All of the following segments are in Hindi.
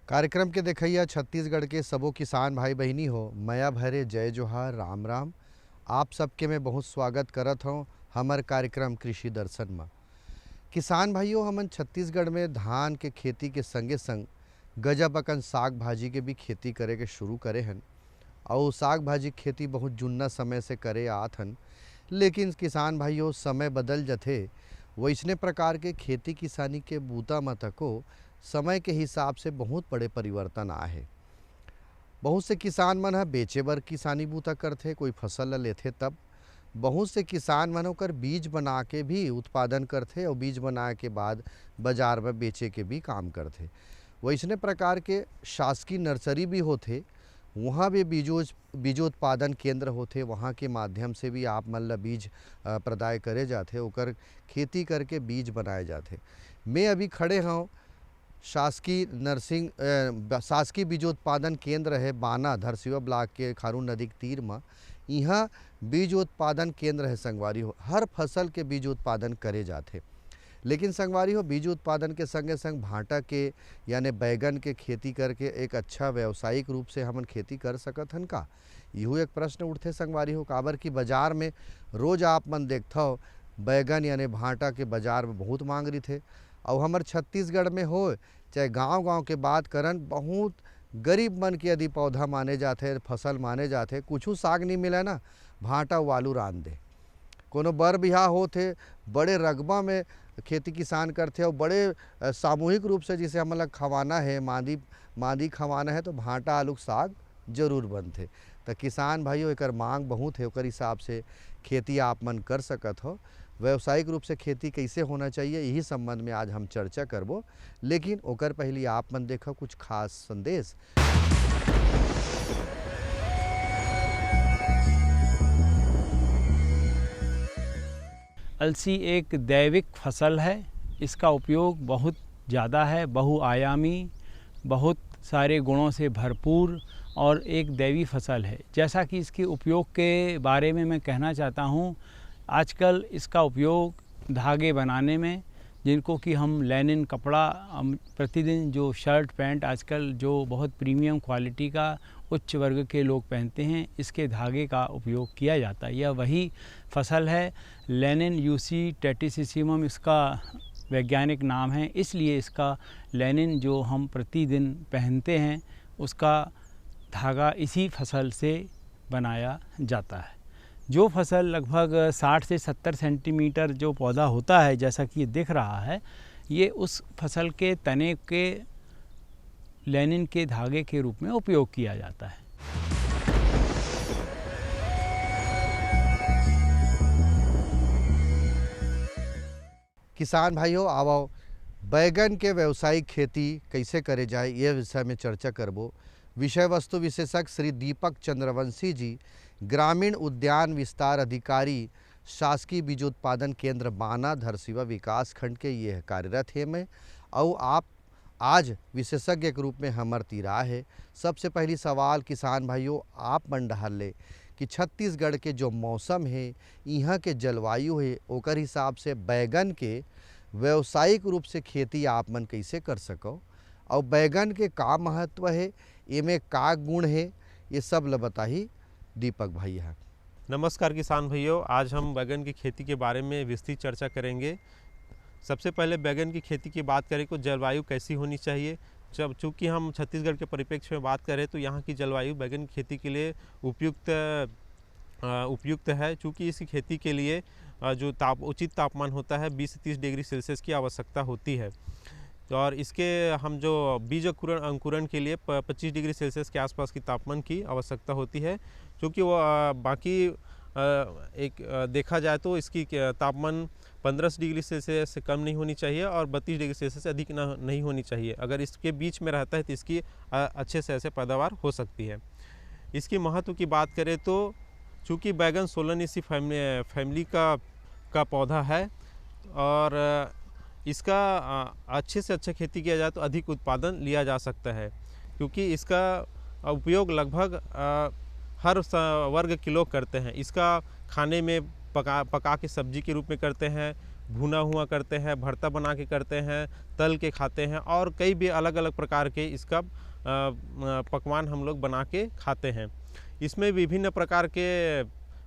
कार्यक्रम के देखैया छत्तीसगढ़ के सबो किसान भाई बहिनी हो, मया भरे जय जोहार राम राम। आप सबके मैं बहुत स्वागत करत हूँ हमर कार्यक्रम कृषि दर्शन में। किसान भाइयों, हमन छत्तीसगढ़ में धान के खेती के संगे संग गजब अकन साग भाजी के भी खेती करे के शुरू करे हन। और साग भाजी के खेती बहुत जुन्ना समय से करे आत हन, लेकिन किसान भाइयों समय बदल जथे वैसने प्रकार के खेती किसानी के बूता म तको समय के हिसाब से बहुत बड़े परिवर्तन आए हैं। बहुत से किसान मन ह बेचे बर किसानी बूता करथे, कोई फसल ल लेथे तब बहुत से किसान मन ओकर बीज बना के भी उत्पादन करथे और बीज बनाए के बाद बाजार में बेचे के भी काम करथे। वैसने प्रकार के शासकीय नर्सरी भी होथे, वहाँ भी बीजोत्पादन केंद्र होथे, वहाँ के माध्यम से भी आप मन ल बीज प्रदाय करे जाथे, ओकर खेती करके बीज बनाए जाथे। मैं अभी खड़े हूँ शासकीय बीजोत्पादन केंद्र है बाना धरसीवा ब्लॉक के खारून नदी के तीर में। यहाँ बीज उत्पादन केंद्र है संगवारी हो, हर फसल के बीज उत्पादन करे जाते। लेकिन संगवारी हो, बीज उत्पादन के संगे संग भांटा के यानी बैगन के खेती करके एक अच्छा व्यावसायिक रूप से हमन खेती कर सकत हन का? यहू एक प्रश्न उठते संगवारी हो। काबर कि बाजार में रोज आप मन देखथो बैगन यानी भांटा के बाजार में बहुत मांग रही थे। और हमार छत्तीसगढ़ में हो चाहे गांव-गांव के बात करन, बहुत गरीब मन के यदि पौधा माने जाते, फसल माने जाते, कुछ साग नहीं मिले ना, भांटा व आलू रांध दे। कोनो बर बिहाव होथे बड़े रकबा में खेती किसान करते और बड़े सामूहिक रूप से जिसे हमन ला खवाना है, मादी खवाना है, तो भांटा आलू साग जरूर बनथे। तो किसान भाइयों एकर मांग बहुत है, ओकर हिसाब से खेती आप मन कर सकत हो। व्यावसायिक रूप से खेती कैसे होना चाहिए यही संबंध में आज हम चर्चा करबो, लेकिन ओकर पहले आप मन देखो कुछ खास संदेश। अलसी एक दैविक फसल है, इसका उपयोग बहुत ज़्यादा है, बहुआयामी, बहुत सारे गुणों से भरपूर और एक दैवी फसल है। जैसा कि इसके उपयोग के बारे में मैं कहना चाहता हूँ, आजकल इसका उपयोग धागे बनाने में, जिनको कि हम लैनिन कपड़ा प्रतिदिन जो शर्ट पैंट आजकल जो बहुत प्रीमियम क्वालिटी का उच्च वर्ग के लोग पहनते हैं, इसके धागे का उपयोग किया जाता है। यह वही फसल है, लैनिन यूसी टेटिसिसिमम इसका वैज्ञानिक नाम है। इसलिए इसका लैनिन जो हम प्रतिदिन पहनते हैं उसका धागा इसी फसल से बनाया जाता है। जो फसल लगभग 60 से 70 सेंटीमीटर जो पौधा होता है, जैसा कि ये दिख रहा है, ये उस फसल के तने के लैनिन के धागे के रूप में उपयोग किया जाता है। किसान भाइयों, आओ बैगन के व्यावसायिक खेती कैसे करे जाए ये विषय में चर्चा करबो। विषय वस्तु विशेषज्ञ श्री दीपक चंद्रवंशी जी, ग्रामीण उद्यान विस्तार अधिकारी, शासकीय बीजोत्पादन केंद्र बाना धरसीवा विकास खंड के ये कार्यरत है। मैं और आप आज विशेषज्ञ के रूप में हमर तीरा है। सबसे पहली सवाल किसान भाइयों आप मन डहर ले कि छत्तीसगढ़ के जो मौसम है, यहाँ के जलवायु है, ओकर हिसाब से बैगन के व्यावसायिक रूप से खेती आप मन कैसे कर सको, और बैगन के का महत्व है, इमें का गुण है, ये सब ल बताही दीपक भाई है। नमस्कार किसान भाइयों, आज हम बैगन की खेती के बारे में विस्तृत चर्चा करेंगे। सबसे पहले बैगन की खेती की बात करें तो जलवायु कैसी होनी चाहिए। जब चूँकि हम छत्तीसगढ़ के परिप्रेक्ष्य में बात करें तो यहाँ की जलवायु बैगन की खेती के लिए उपयुक्त है। चूँकि इस खेती के लिए जो उचित तापमान होता है 20 से 30 डिग्री सेल्सियस की आवश्यकता होती है। और इसके हम जो बीज अंकुरण के लिए 25 डिग्री सेल्सियस के आसपास की तापमान की आवश्यकता होती है। क्योंकि वो बाकी देखा जाए तो इसकी तापमान 15 डिग्री सेल्सियस से कम नहीं होनी चाहिए और 32 डिग्री सेल्सियस से अधिक नहीं होनी चाहिए। अगर इसके बीच में रहता है तो इसकी अच्छे से ऐसे पैदावार हो सकती है। इसकी महत्व की बात करें तो चूँकि बैगन सोलनेसी फैमिली का पौधा है और इसका अच्छे से अच्छा खेती किया जाए तो अधिक उत्पादन लिया जा सकता है। क्योंकि इसका उपयोग लगभग हर वर्ग के लोग करते हैं। इसका खाने में पका के सब्जी के रूप में करते हैं, भुना हुआ करते हैं, भरता बना के करते हैं, तल के खाते हैं और कई भी अलग अलग प्रकार के इसका पकवान हम लोग बना के खाते हैं। इसमें विभिन्न प्रकार के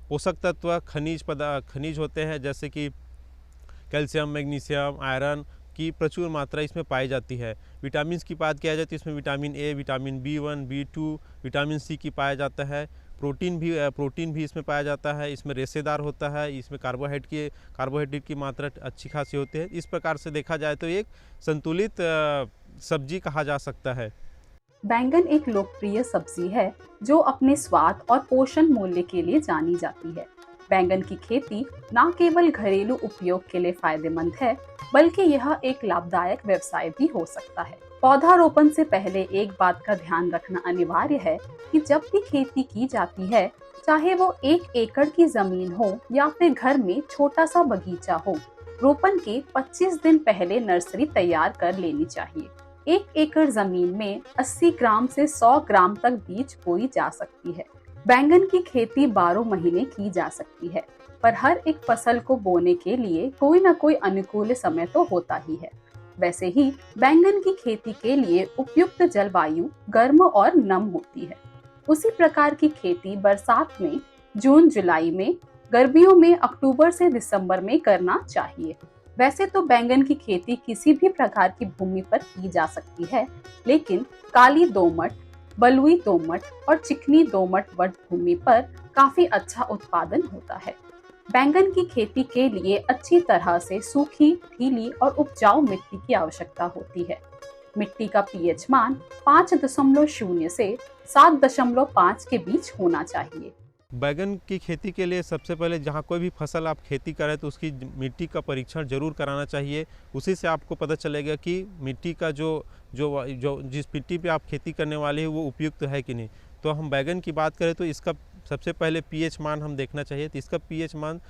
पोषक तत्व खनिज होते हैं, जैसे कि कैल्शियम, मैग्नीशियम, आयरन की प्रचुर मात्रा इसमें पाई जाती है। विटामिन की बात किया जाए तो इसमें vitamin A, vitamin B1, B2, vitamin C की पाया जाता है। प्रोटीन भी इसमें पाया जाता है। इसमें रेशेदार होता है। इसमें कार्बोहाइड्रेट की मात्रा अच्छी खासी होती है। इस प्रकार से देखा जाए तो एक संतुलित सब्जी कहा जा सकता है। बैंगन एक लोकप्रिय सब्जी है जो अपने स्वाद और पोषण मूल्य के लिए जानी जाती है। बैंगन की खेती न केवल घरेलू उपयोग के लिए फायदेमंद है, बल्कि यह एक लाभदायक व्यवसाय भी हो सकता है। पौधारोपण से पहले एक बात का ध्यान रखना अनिवार्य है कि जब भी खेती की जाती है, चाहे वो 1 एकड़ की जमीन हो या फिर घर में छोटा सा बगीचा हो, रोपण के 25 दिन पहले नर्सरी तैयार कर लेनी चाहिए। 1 एकड़ जमीन में 80 ग्राम से 100 ग्राम तक बीज बोई जा सकती है। बैंगन की खेती 12 महीने की जा सकती है, पर हर एक फसल को बोने के लिए कोई न कोई अनुकूल समय तो होता ही है। वैसे ही बैंगन की खेती के लिए उपयुक्त जलवायु गर्म और नम होती है। उसी प्रकार की खेती बरसात में जून जुलाई में, गर्मियों में अक्टूबर से दिसंबर में करना चाहिए। वैसे तो बैंगन की खेती किसी भी प्रकार की भूमि पर की जा सकती है, लेकिन काली दोमट, बलुई दोमट और चिकनी दोमट भूमि पर काफी अच्छा उत्पादन होता है। बैंगन की खेती के लिए अच्छी तरह से सूखी, गीली और उपजाऊ मिट्टी की आवश्यकता होती है। मिट्टी का पीएच मान 5.0 से 7.5 के बीच होना चाहिए। बैगन की खेती के लिए सबसे पहले जहाँ कोई भी फसल आप खेती करें तो उसकी मिट्टी का परीक्षण जरूर कराना चाहिए। उसी से आपको पता चलेगा कि मिट्टी का जो जिस मिट्टी पे आप खेती करने वाले हैं वो उपयुक्त है कि नहीं। तो हम बैगन की बात करें तो इसका सबसे पहले पीएच मान हम देखना चाहिए। तो इसका पीएच मान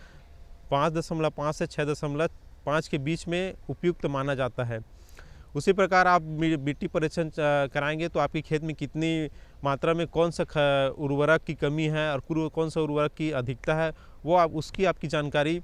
5.5 से 6.5 के बीच में उपयुक्त माना जाता है। उसी प्रकार आप मिट्टी परीक्षण कराएंगे तो आपके खेत में कितनी मात्रा में कौन सा उर्वरक की कमी है और कौन सा उर्वरक की अधिकता है, वो उसकी आपकी जानकारी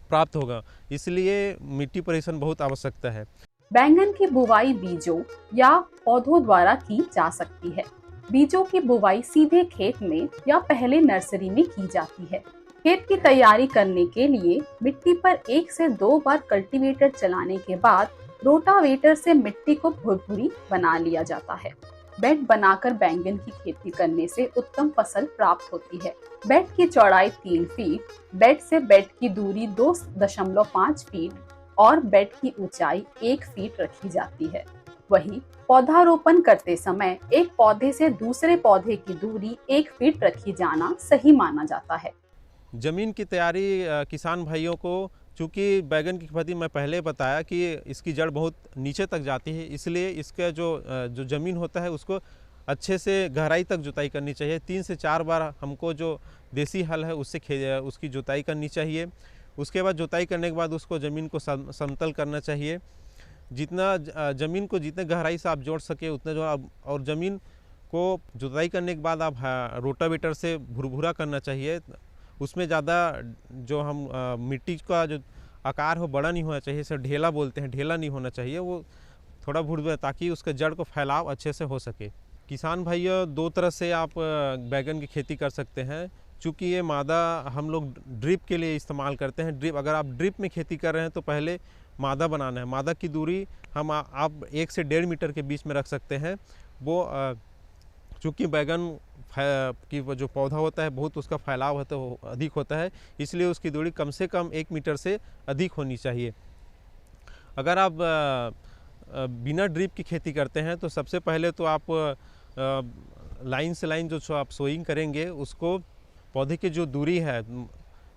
प्राप्त होगा। इसलिए मिट्टी परीक्षण बहुत आवश्यकता है। बैंगन की बुवाई बीजों या पौधों द्वारा की जा सकती है। बीजों की बुवाई सीधे खेत में या पहले नर्सरी में की जाती है। खेत की तैयारी करने के लिए मिट्टी पर 1 से 2 बार कल्टीवेटर चलाने के बाद रोटावेटर से मिट्टी को भुरभुरी बना लिया जाता है। बेड बनाकर बैंगन की खेती करने से उत्तम फसल प्राप्त होती है। बेड की चौड़ाई 3 फीट, बेड से बेड की दूरी 2.5 फीट और बेड की ऊंचाई 1 फीट रखी जाती है। वहीं पौधारोपण करते समय एक पौधे से दूसरे पौधे की दूरी 1 फीट रखी जाना सही माना जाता है। जमीन की तैयारी किसान भाइयों को, चूँकि बैगन की खेती मैं पहले बताया कि इसकी जड़ बहुत नीचे तक जाती है, इसलिए इसका जो ज़मीन होता है उसको अच्छे से गहराई तक जुताई करनी चाहिए। 3 से 4 बार हमको जो देसी हल है उससे उसकी जुताई करनी चाहिए। उसके बाद जुताई करने के बाद उसको ज़मीन को समतल करना चाहिए। ज़मीन को जितने गहराई से आप जोड़ सके उतने और ज़मीन को जुताई करने के बाद आप रोटावेटर से भुरभुरा करना चाहिए। उसमें ज़्यादा जो हम मिट्टी का जो आकार हो बड़ा नहीं होना चाहिए, इसे ढेला बोलते हैं, ढेला नहीं होना चाहिए, वो थोड़ा भुरभुरा, ताकि उसके जड़ को फैलाव अच्छे से हो सके। किसान भाइयों, 2 तरह से आप बैगन की खेती कर सकते हैं। चूँकि ये मादा हम लोग ड्रिप के लिए इस्तेमाल करते हैं। अगर आप ड्रिप में खेती कर रहे हैं तो पहले मादा बनाना है। मादा की दूरी आप 1 से 1.5 मीटर के बीच में रख सकते हैं। वो चूँकि बैगन की जो पौधा होता है बहुत उसका फैलाव होता है अधिक होता है, इसलिए उसकी दूरी कम से कम 1 मीटर से अधिक होनी चाहिए। अगर आप बिना ड्रिप की खेती करते हैं तो सबसे पहले तो आप लाइन से लाइन जो आप सोइंग करेंगे उसको पौधे की जो दूरी है,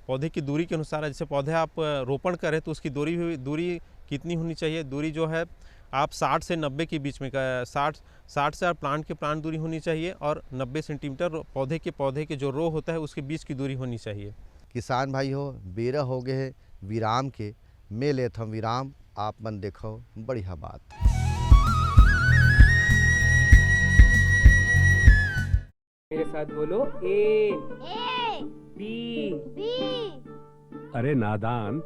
पौधे की दूरी के अनुसार, जैसे पौधे आप रोपण करें तो उसकी दूरी कितनी होनी चाहिए। दूरी जो है आप 60 से 90 के बीच में 60 से प्लांट के प्लांट दूरी होनी चाहिए और 90 सेंटीमीटर पौधे के जो रो होता है उसके बीच की दूरी होनी चाहिए। किसान भाई हो, बेरा हो गए विराम के, मैं लेथम विराम, आप मन देखो बढ़िया बात। मेरे साथ बोलो ए, ए, बी। बी, अरे नादान,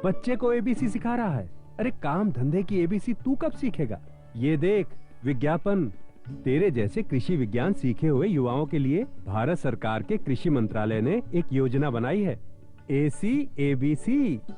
बच्चे को एबीसी सिखा रहा है। अरे काम धंधे की एबीसी तू कब सीखेगा? ये देख विज्ञापन। तेरे जैसे कृषि विज्ञान सीखे हुए युवाओं के लिए भारत सरकार के कृषि मंत्रालय ने एक योजना बनाई है, ACABC।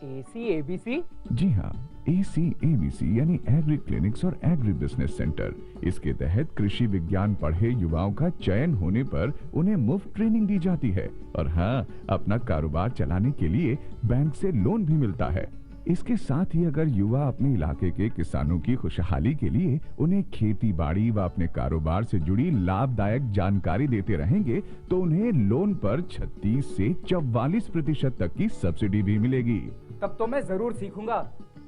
ACABC? जी हाँ, ACABC यानी एग्री क्लिनिक्स और एग्री बिजनेस सेंटर। इसके तहत कृषि विज्ञान पढ़े युवाओं का चयन होने पर उन्हें मुफ्त ट्रेनिंग दी जाती है और हाँ, अपना कारोबार चलाने के लिए बैंक से लोन भी मिलता है। इसके साथ ही अगर युवा अपने इलाके के किसानों की खुशहाली के लिए उन्हें खेती बाड़ी व अपने कारोबार से जुड़ी लाभदायक जानकारी देते रहेंगे तो उन्हें लोन पर 36 से 44% तक की सब्सिडी भी मिलेगी। तब तो मैं जरूर सीखूंगा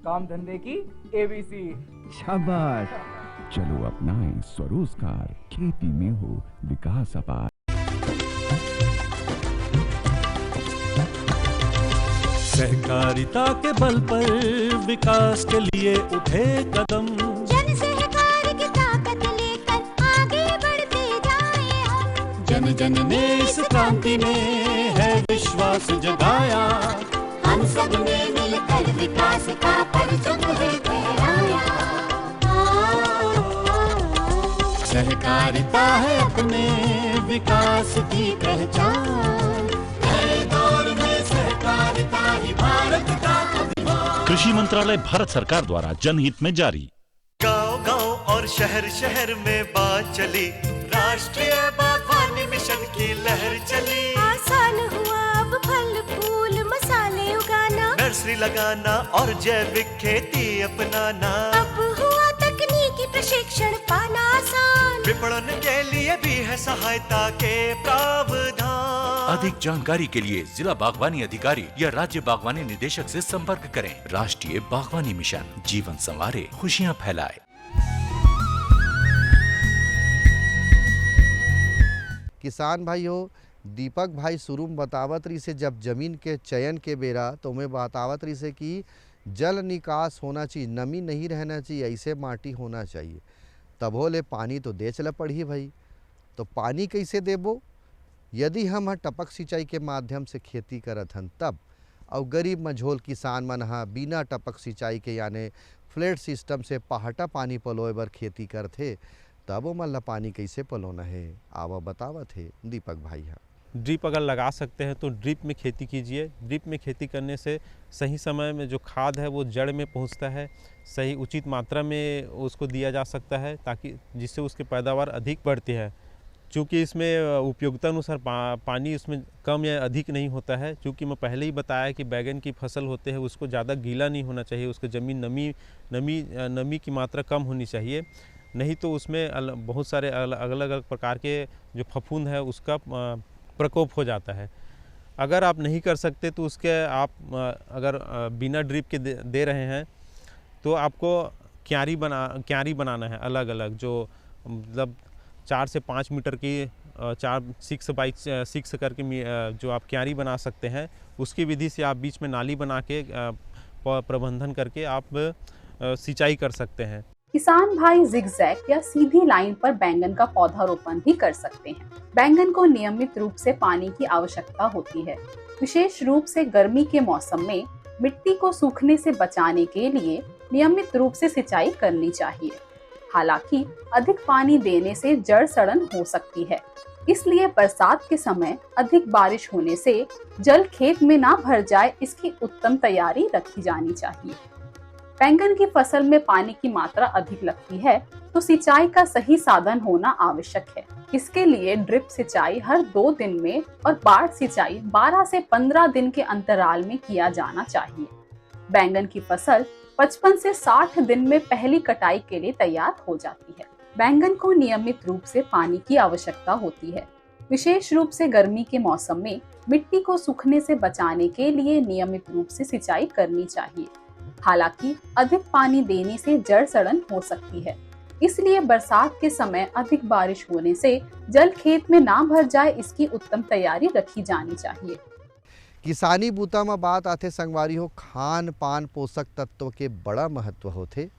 काम धंधे की ABC। शाबाश, चलो अपनाएं स्वरोजगार, खेती में हो विकास अपार। सहकारिता के बल पर विकास के लिए उठे कदम, जन सहकार की ताकत लेकर आगे बढ़ते जाएं हम। जन जन ने इस क्रांति में है विश्वास जगाया, हम सब ने मिलकर विकास का परचम है फहराया। सहकारिता है अपने विकास की पहचान, नए दौर में सहकारिता ही भारत का अभिमान। कृषि मंत्रालय भारत सरकार द्वारा जनहित में जारी। गांव-गांव और शहर शहर में बात चली, राष्ट्रीय बागवानी मिशन की लहर चली। आसान हुआ अब फल फूल मसाले उगाना, नर्सरी लगाना और जैविक खेती अपनाना। अब हुआ तकनीकी प्रशिक्षण पाना आसान, विपणन के लिए भी है सहायता के प्रावधान। अधिक जानकारी के लिए जिला बागवानी अधिकारी या राज्य बागवानी निदेशक से संपर्क करें। राष्ट्रीय बागवानी मिशन, जीवन संवारे, खुशियां फैलाए। किसान भाइयों, दीपक भाई शुरू में बतावत रही से जब जमीन के चयन के बेरा तो मैं बतावत रही से कि जल निकास होना चाहिए, नमी नहीं रहना चाहिए, ऐसे माटी होना चाहिए। तब ले पानी तो दे चला पड़ी भाई। तो पानी कैसे देबो? यदि हम टपक सिंचाई के माध्यम से खेती करत हन तब, और गरीब मझोल किसान मन हा बिना टपक सिंचाई के यानी फ्लैट सिस्टम से पहाटा पानी पलोए बर खेती करथे, तब वो मन ला पानी कैसे पलोना है आवा बतावत है दीपक भाई। हाँ, ड्रिप अगर लगा सकते हैं तो ड्रिप में खेती कीजिए। ड्रिप में खेती करने से सही समय में जो खाद है वो जड़ में पहुंचता है, सही उचित मात्रा में उसको दिया जा सकता है, ताकि जिससे उसकी पैदावार अधिक बढ़ती है। चूँकि इसमें उपयोगिता अनुसार पानी उसमें कम या अधिक नहीं होता है। चूँकि मैं पहले ही बताया कि बैगन की फसल होते हैं उसको ज़्यादा गीला नहीं होना चाहिए, उसके ज़मीन नमी की मात्रा कम होनी चाहिए, नहीं तो उसमें बहुत सारे अलग अलग प्रकार के जो फफूंद है उसका प्रकोप हो जाता है। अगर आप नहीं कर सकते तो उसके आप अगर बिना ड्रिप के दे रहे हैं तो आपको क्यारी बनाना है अलग अलग, जो मतलब 4 से 5 मीटर की 6 बाई 6 करके जो आप क्यारी बना सकते हैं, उसकी विधि से आप बीच में नाली बना के प्रबंधन करके आप सिंचाई कर सकते हैं। किसान भाई जिगजैग या सीधी लाइन पर बैंगन का पौधारोपण भी कर सकते हैं। बैंगन को नियमित रूप से पानी की आवश्यकता होती है। विशेष रूप से गर्मी के मौसम में मिट्टी को सूखने से बचाने के लिए नियमित रूप से सिंचाई करनी चाहिए। हालांकि अधिक पानी देने से जड़ सड़न हो सकती है, इसलिए बरसात के समय अधिक बारिश होने से जल खेत में ना भर जाए, इसकी उत्तम तैयारी रखी जानी चाहिए। बैंगन की फसल में पानी की मात्रा अधिक लगती है तो सिंचाई का सही साधन होना आवश्यक है। इसके लिए ड्रिप सिंचाई हर 2 दिन में और बाढ़ सिंचाई 12 से 15 दिन के अंतराल में किया जाना चाहिए। बैंगन की फसल 55 से 60 दिन में पहली कटाई के लिए तैयार हो जाती है। बैंगन को नियमित रूप से पानी की आवश्यकता होती है। विशेष रूप से गर्मी के मौसम में मिट्टी को सूखने से बचाने के लिए नियमित रूप से सिंचाई करनी चाहिए। हालांकि अधिक पानी देने से जड़ सड़न हो सकती है, इसलिए बरसात के समय अधिक बारिश होने से जल खेत में ना भर जाए, इसकी उत्तम तैयारी रखी जानी चाहिए। किसानी बूता में बात आथे संगवारी हो, खान पान पोषक तत्व के बड़ा महत्व होथे।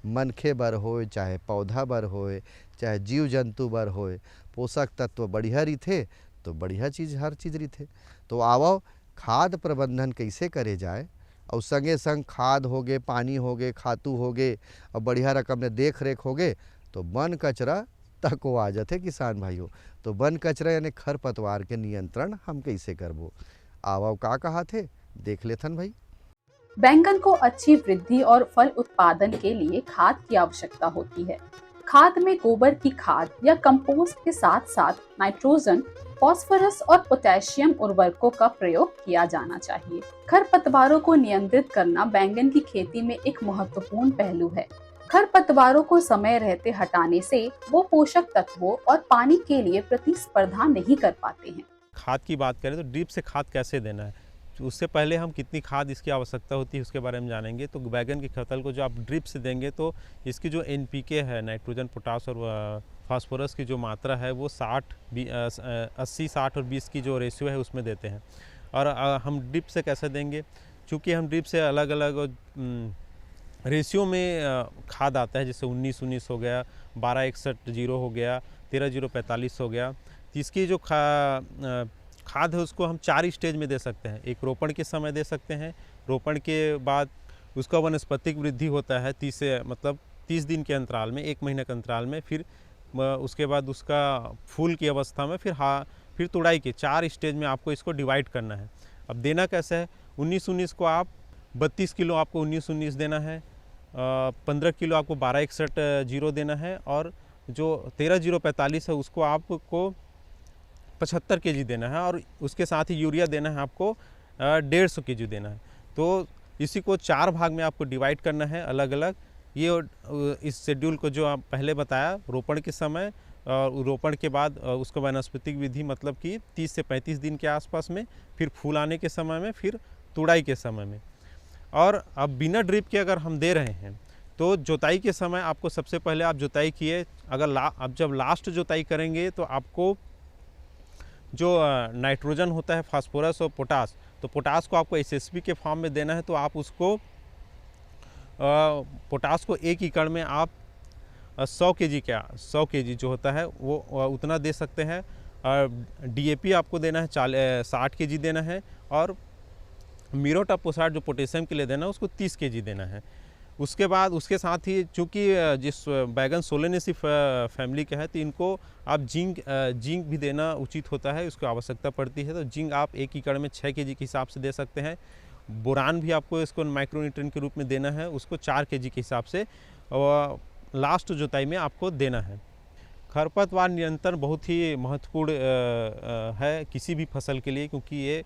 मनखे बर होए चाहे पौधा बर होए चाहे जीव जंतु बर होए, पोषक तत्व बढ़िया रहिथे तो बढ़िया चीज़ हर चीज़ रहिथे। तो आवो खाद प्रबंधन कैसे करे जाए और संगे संग खाद हो गए, पानी हो गए, खातू हो गए और बढ़िया रकम ने देख रेख हो गए तो वन कचरा तक वो आ जाते किसान भाइयों। तो वन कचरा यानी खरपतवार के नियंत्रण हम कैसे करबो, आवाव का कहा थे देख लेथन भाई। बैंगन को अच्छी वृद्धि और फल उत्पादन के लिए खाद की आवश्यकता होती है। खाद में गोबर की खाद या कंपोस्ट के साथ साथ नाइट्रोजन, फास्फोरस और पोटेशियम उर्वरकों का प्रयोग किया जाना चाहिए। खरपतवारों को नियंत्रित करना बैंगन की खेती में एक महत्वपूर्ण पहलू है। खरपतवारों को समय रहते हटाने से वो पोषक तत्वों और पानी के लिए प्रतिस्पर्धा नहीं कर पाते हैं। खाद की बात करें तो ड्रिप से खाद कैसे देना है, उससे पहले हम कितनी खाद इसकी आवश्यकता होती है उसके बारे में जानेंगे। तो बैगन की फसल को जो आप ड्रिप से देंगे तो इसकी जो NPK है, नाइट्रोजन, पोटास और फास्फोरस की जो मात्रा है वो 80, 60 और 20 की जो रेशियो है उसमें देते हैं। और हम ड्रिप से कैसे देंगे, चूँकि हम ड्रिप से अलग अलग रेशियो में खाद आता है, जैसे 19-19 हो गया, 12-61-0 हो गया, 13-0-45 हो गया। तो इसकी जो खाद है उसको हम 4 स्टेज में दे सकते हैं। एक रोपण के समय दे सकते हैं, रोपण के बाद उसका वनस्पतिक वृद्धि होता है 30 दिन के अंतराल में, 1 महीने के अंतराल में, फिर उसके बाद उसका फूल की अवस्था में, फिर तुड़ाई के 4 स्टेज में आपको इसको डिवाइड करना है। अब देना कैसे है, 19-19 को आप 32 किलो आपको 19-19 देना है, 15 किलो आपको 12-61-0 देना है, और जो 13-0-45 है उसको आपको 75 kg देना है, और उसके साथ ही यूरिया देना है आपको 150 kg देना है। तो इसी को 4 भाग में आपको डिवाइड करना है अलग अलग। ये इस शेड्यूल को जो आप पहले बताया, रोपण के समय और रोपण के बाद उसका वनस्पतिक विधि मतलब कि 30 से 35 दिन के आसपास में, फिर फूल आने के समय में, फिर तुड़ाई के समय में। और अब बिना ड्रिप के अगर हम दे रहे हैं तो जोताई के समय आपको सबसे पहले आप जोताई किए, अब जब लास्ट जोताई करेंगे तो आपको जो नाइट्रोजन होता है, फास्फोरस और पोटास, तो पोटास को आपको SSP के फॉर्म में देना है। तो आप उसको पोटास को 1 एकड़ में आप 100 kg जो होता है वो उतना दे सकते हैं। DAP आपको देना है 60 kg देना है, और मिरोटापोसाट जो पोटेशियम के लिए देना है उसको 30 kg देना है। उसके बाद उसके साथ ही चूँकि जिस बैगन सोलेनेसी फैमिली का है तो इनको आप जिंक भी देना उचित होता है, उसकी आवश्यकता पड़ती है। तो जिंक आप 1 एकड़ में 6 kg के हिसाब से दे सकते हैं। बोरान भी आपको इसको माइक्रोन्यूट्रिएंट के रूप में देना है, उसको 4 kg के हिसाब से और लास्ट जोताई में आपको देना है। खरपतवार नियंत्रण बहुत ही महत्वपूर्ण है किसी भी फसल के लिए, क्योंकि ये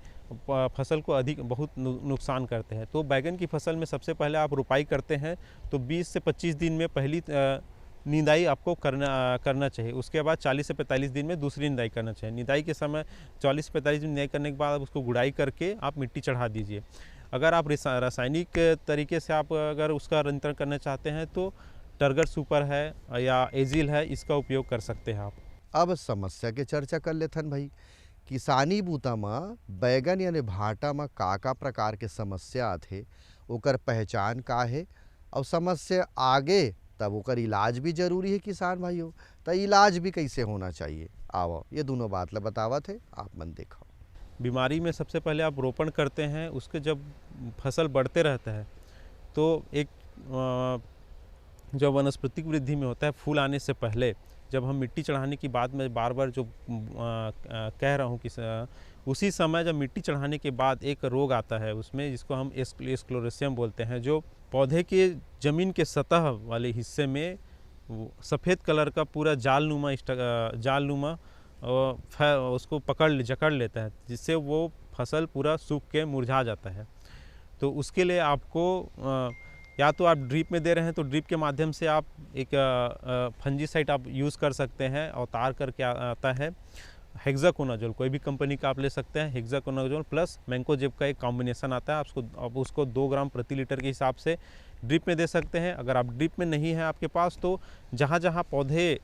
फसल को बहुत नुकसान करते हैं। तो बैगन की फसल में सबसे पहले आप रुपाई करते हैं तो 20 से 25 दिन में पहली निदाई आपको करना चाहिए। उसके बाद 40 से 45 दिन में दूसरी निदाई करना चाहिए। निदाई के समय 40 से 45 दिन निदाई करने के बाद उसको गुड़ाई करके आप मिट्टी चढ़ा दीजिए। अगर आप रासायनिक तरीके से आप अगर उसका नियंत्रण करना चाहते हैं तो टर्गर सुपर है या एजिल है, इसका उपयोग कर सकते हैं आप। अब समस्या के चर्चा कर लेथन भाई। किसानी बूता में बैगन यानी भाटा में का प्रकार के समस्या आथे, ओकर पहचान का है और समस्या आगे तब ओकर इलाज भी जरूरी है किसान भाइयों। तो इलाज भी कैसे होना चाहिए, आओ ये दोनों बात ला बतावत है, आप मन देखो। बीमारी में सबसे पहले आप रोपण करते हैं, उसके जब फसल बढ़ते रहता है तो एक जो वनस्पतिक वृद्धि में होता है, फूल आने से पहले जब हम मिट्टी चढ़ाने की बात में बार बार जो कह रहा हूँ कि उसी समय जब मिट्टी चढ़ाने के बाद एक रोग आता है उसमें, जिसको हम एस्क्लेरोसियम बोलते हैं, जो पौधे के ज़मीन के सतह वाले हिस्से में सफ़ेद कलर का पूरा जालनुमा उसको जकड़ लेता है, जिससे वो फसल पूरा सूख के मुरझा जाता है। तो उसके लिए आपको या तो आप ड्रिप में दे रहे हैं तो ड्रिप के माध्यम से आप एक फंजीसाइड आप यूज़ कर सकते हैं। अवतार करके आता है हेक्साकोनाजोल, कोई भी कंपनी का आप ले सकते हैं। हेक्साकोनाजोल प्लस मैंकोजेब का एक कॉम्बिनेशन आता है, आप उसको 2 ग्राम प्रति लीटर के हिसाब से ड्रिप में दे सकते हैं। अगर आप ड्रिप में नहीं है आपके पास तो जहाँ जहाँ पौधे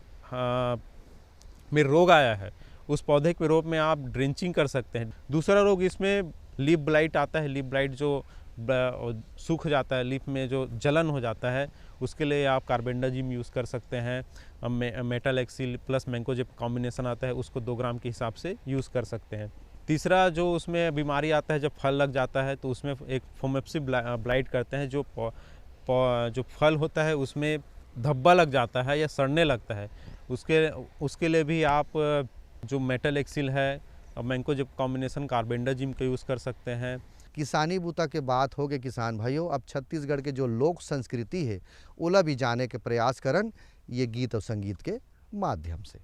में रोग आया है उस पौधे के रोग में आप ड्रेंचिंग कर सकते हैं। दूसरा रोग इसमें लीफ ब्लाइट आता है। लीफ ब्लाइट जो सूख जाता है, लीफ में जो जलन हो जाता है, उसके लिए आप कार्बेंडाजिम यूज़ कर सकते हैं। Metalaxyl plus mancozeb combination आता है, उसको 2 ग्राम के हिसाब से यूज़ कर सकते हैं। तीसरा जो उसमें बीमारी आता है, जब फल लग जाता है तो उसमें एक फोमेप्सी ब्लाइट करते हैं, जो फल होता है उसमें धब्बा लग जाता है या सड़ने लगता है। उसके लिए भी आप जो मेटल एक्सिल है और मैंकोजेब कॉम्बिनेशन कार्बेंडाजिम का यूज़ कर सकते हैं। किसानी बूता के बात हो गए किसान भाइयों, अब छत्तीसगढ़ के जो लोक संस्कृति है ओला भी जाने के प्रयास करन ये गीत और संगीत के माध्यम से।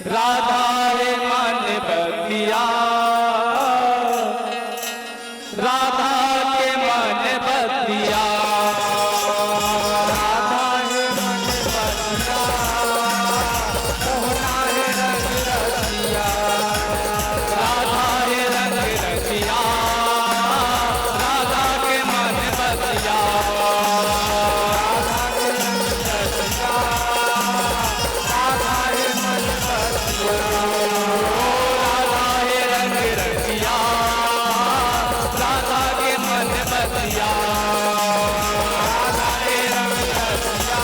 राधा रे मन बतिया, राधा के मन बतिया, राधा है मन बतिया, मोहना है रंग रसिया, राधा है रंग रसिया, राधा के मन बतिया, राधा के रंग रसिया, राधा है मन बतिया, राधा है रंग रसिया, राधा के मन बतिया, राधा है रंग रसिया,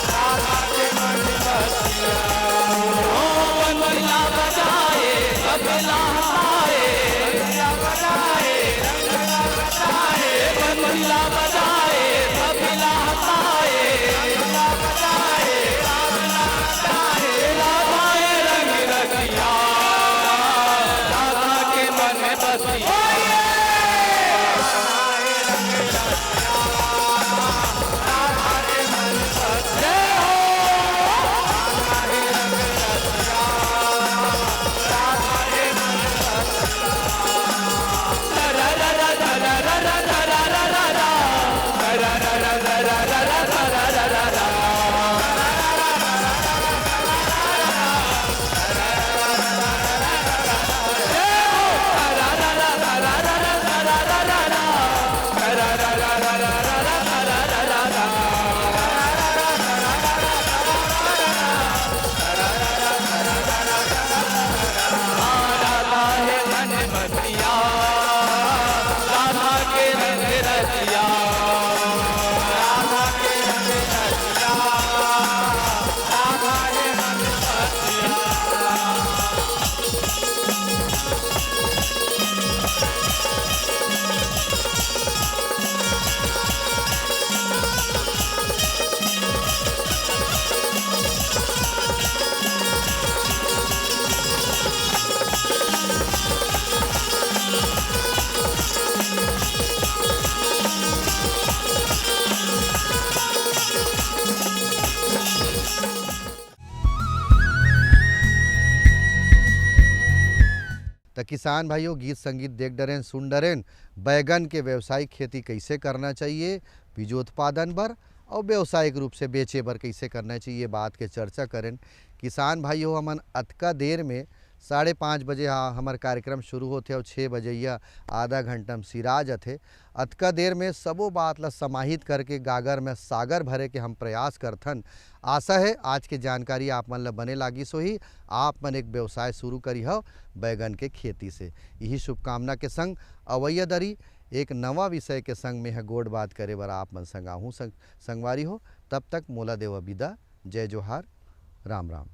राधा के मन बतिया। ओ बंसिया बजाए तबला हंसाए, बंसिया बजाए रंगना बजाए, बंसिया बजाए तबला हंसाए, बंसिया बजाए रंगना बजाए, राधा है रंग रसिया, राधा के मन बतिया, राधा है रंग रसिया, राधा के मन बतिया, राधा है रंग रसिया, राधा के मन बतिया, रा रा रा रा रा रा रा रा रा रा रा रा रा रा रा रा रा रा रा। राधा है मन बतिया, राधा के रंग रसिया, राधा के रंग रसिया, राधा है मन बतिया। तो किसान भाइयों गीत संगीत देख डरें सुन डरें बैगन के व्यावसायिक खेती कैसे करना चाहिए, बीजोत्पादन बर और व्यावसायिक रूप से बेचे बर कैसे करना चाहिए, बात के चर्चा करें। किसान भाइयों हमन अतका देर में 5:30 बजे हमार कार्यक्रम शुरू होते और 6 बजैया आधा घंटा में सिरा जाते। अतका देर में सबो बात ला समाहित करके गागर में सागर भरे के हम प्रयास करथन। आशा है आज के जानकारी आप मन ला बने लागिस होही, आप मन एक व्यवसाय शुरू करी हो बैगन के खेती से। यही शुभकामना के संग अवैया दरी एक नवा विषय के संग में गोड़ बात करे बर आप मन संग आहूँ संगवारी हो। तब तक मोला देवा विदा, जय जोहार, राम राम।